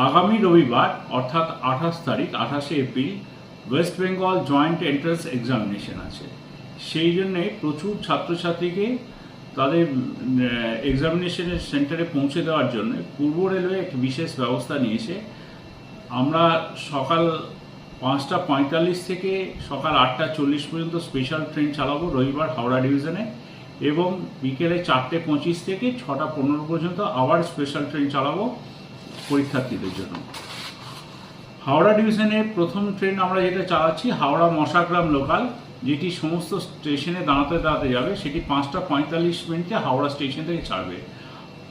আগামী রবিবার অর্থাৎ 28 April West Bengal joint entrance examination আছে। সেই জন্যে প্রচুর ছাত্রছাত্রীকে তাদের এক্সামিনেশনের সেন্টারে পৌঁছে দেওয়ার জন্য পূর্ব রেলওয়ে একটি বিশেষ ব্যবস্থা নিয়েছে। আমরা সকাল 5:45 থেকে সকাল 8:40 পর্যন্ত স্পেশাল ট্রেন চালাবো রবিবার হাওড়া ডিভিশনে, এবং বিকেলে 4:25 থেকে 6:15 পর্যন্ত আবার স্পেশাল ট্রেন চালাবো পরীক্ষার্থীদের জন্য। হাওড়া ডিভিশনের প্রথম ট্রেন আমরা যেটা চালাচ্ছি হাওড়া মশাগ্রাম লোকাল, যেটি সমস্ত স্টেশনে দাঁড়াতে দাঁড়াতে যাবে, সেটি 5:45 হাওড়া স্টেশন থেকে ছাড়বে।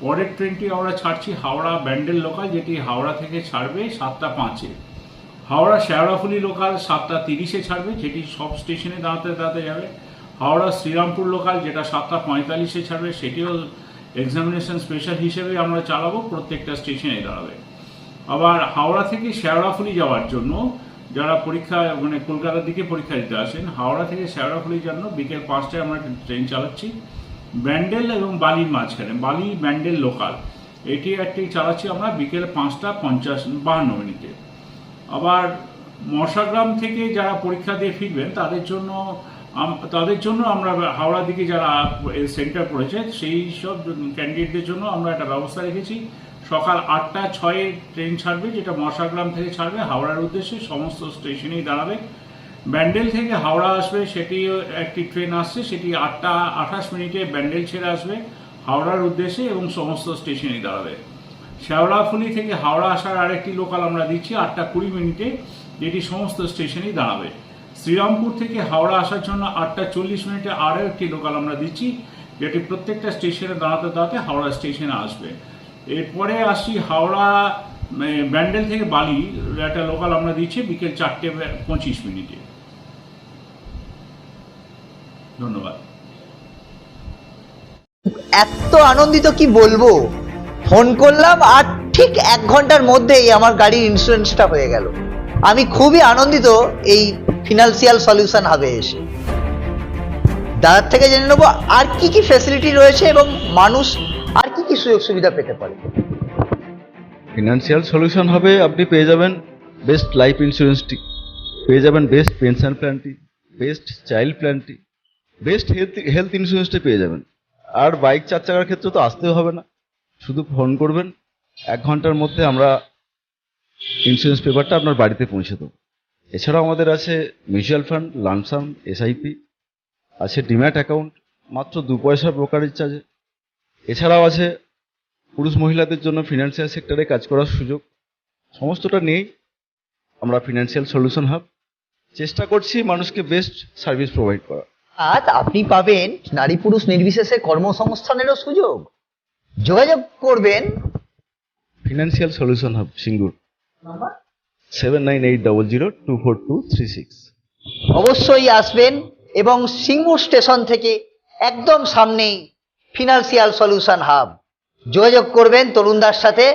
পরের ট্রেনটি আমরা ছাড়ছি হাওড়া ব্যান্ডেল লোকাল, যেটি হাওড়া থেকে ছাড়বে 7:05। হাওড়া শেওড়াফুলি লোকাল 7:30 ছাড়বে, যেটি সব স্টেশনে দাঁড়াতে দাঁড়াতে যাবে। হাওড়া শ্রীরামপুর লোকাল যেটা 7:45 ছাড়বে, সেটিও এক্সামিনেশন স্পেশাল হিসেবে আমরা চালাবো, প্রত্যেকটা স্টেশনে দাঁড়াবে। আবার হাওড়া থেকে শেওড়াফুলি যাওয়ার জন্য যারা পরীক্ষা কলকাতার দিকে পরীক্ষা দিতে আসেন, হাওড়া থেকে শেওড়াফুলির জন্য বিকেল 5টায় আমরা ট্রেন চালাচ্ছি ব্যান্ডেল এবং বালির মাঝখানে, বালি ব্যান্ডেল লোকাল, এটি একটি চালাচ্ছি আমরা বিকেল 5:52। আবার মশাগ্রাম থেকে যারা পরীক্ষা দিয়ে ফিরবেন তাদের জন্য আমরা হাওড়া দিকে যারা সেন্টার পড়েছে সেই সব ক্যান্ডিডেটদের জন্য আমরা একটা ব্যবস্থা রেখেছি। সকাল 8:06 ট্রেন ছাড়বে, যেটা মশাগ্রাম থেকে ছাড়বে হাওড়ার উদ্দেশ্যে, সমস্ত স্টেশনেই দাঁড়াবে। ব্যান্ডেল থেকে হাওড়া আসবে, সেটিও একটি ট্রেন আসছে, সেটি 8:28 ব্যান্ডেল ছেড়ে আসবে হাওড়ার উদ্দেশ্যে এবং সমস্ত স্টেশনেই দাঁড়াবে। শেওড়াফুলি থেকে হাওড়া আসার আরেকটি লোকাল আমরা দিচ্ছি 8:20, যেটি সমস্ত স্টেশনেই দাঁড়াবে। শ্রীরামপুর থেকে হাওড়া আসার জন্য 8:40 আরও একটি লোকাল আমরা দিচ্ছি, যেটি প্রত্যেকটা স্টেশনে দাঁড়াতে দাঁড়াতে হাওড়া স্টেশনে আসবে। এরপরে আসছি হাওড়া ব্যান্ডেল থেকে বালি একটা লোকাল আমরা দিচ্ছি বিকেল 4:25। ধন্যবাদ। এত আনন্দিত কি বলবো, ফোন করলাম আর ঠিক 1 ঘন্টার মধ্যেই আমার গাড়ির ইন্স্যুরেন্সটা হয়ে গেল। আমি খুবই আনন্দিত এই ফিনান্সিয়াল সলিউশন হাবে এসে। দাদার থেকে জেনে নেবো আর কি কি ফ্যাসিলিটি রয়েছে এবং মানুষ আর কি কি সুযোগ সুবিধা পেতে পারে। ফিনান্সিয়াল সলিউশন হবে, আপনি পেয়ে যাবেন বেস্ট লাইফ ইন্স্যুরেন্সটি, পেয়ে যাবেন বেস্ট পেনশন প্ল্যানটি, বেস্ট চাইল্ড প্ল্যানটি, বেস্ট হেলথ ইন্স্যুরেন্সটি পেয়ে যাবেন। আর বাইক 4 চাকার ক্ষেত্রে তো আসতেও হবে না, শুধু ফোন করবেন, 1 ঘন্টার মধ্যে আমরা ইন্স্যুরেন্স পেপারটা আপনার বাড়িতে পৌঁছে দেবো। এছাড়াও আমাদের আছে মিউচুয়াল ফান্ড, লামসাম, এসআইপি, আছে ডিম্যাট অ্যাকাউন্ট মাত্র 2 পয়সা ব্রোকারেজ চার্জে। এছাড়াও আছে পুরুষ মহিলাদের জন্য ফিনান্সিয়াল সেক্টরে কাজ করার সুযোগ। সমস্তটা নিয়েই আমরা ফিনান্সিয়াল সলিউশন হাব চেষ্টা করছি মানুষকে বেস্ট সার্ভিস প্রোভাইড করা। আর আপনি পাবেন নারী পুরুষ নির্বিশেষে কর্মসংস্থানেরও সুযোগ। যোগাযোগ করবেন ফিনান্সিয়াল সলিউশন হাব, সিঙ্গুর, 7980024236। অবশ্যই আসবেন এবং সিঙ্গুর স্টেশন থেকে একদম সামনেই ফিনান্সিয়াল সলিউশন হাব। যোগাযোগ করবেন তরুণদার সাথে।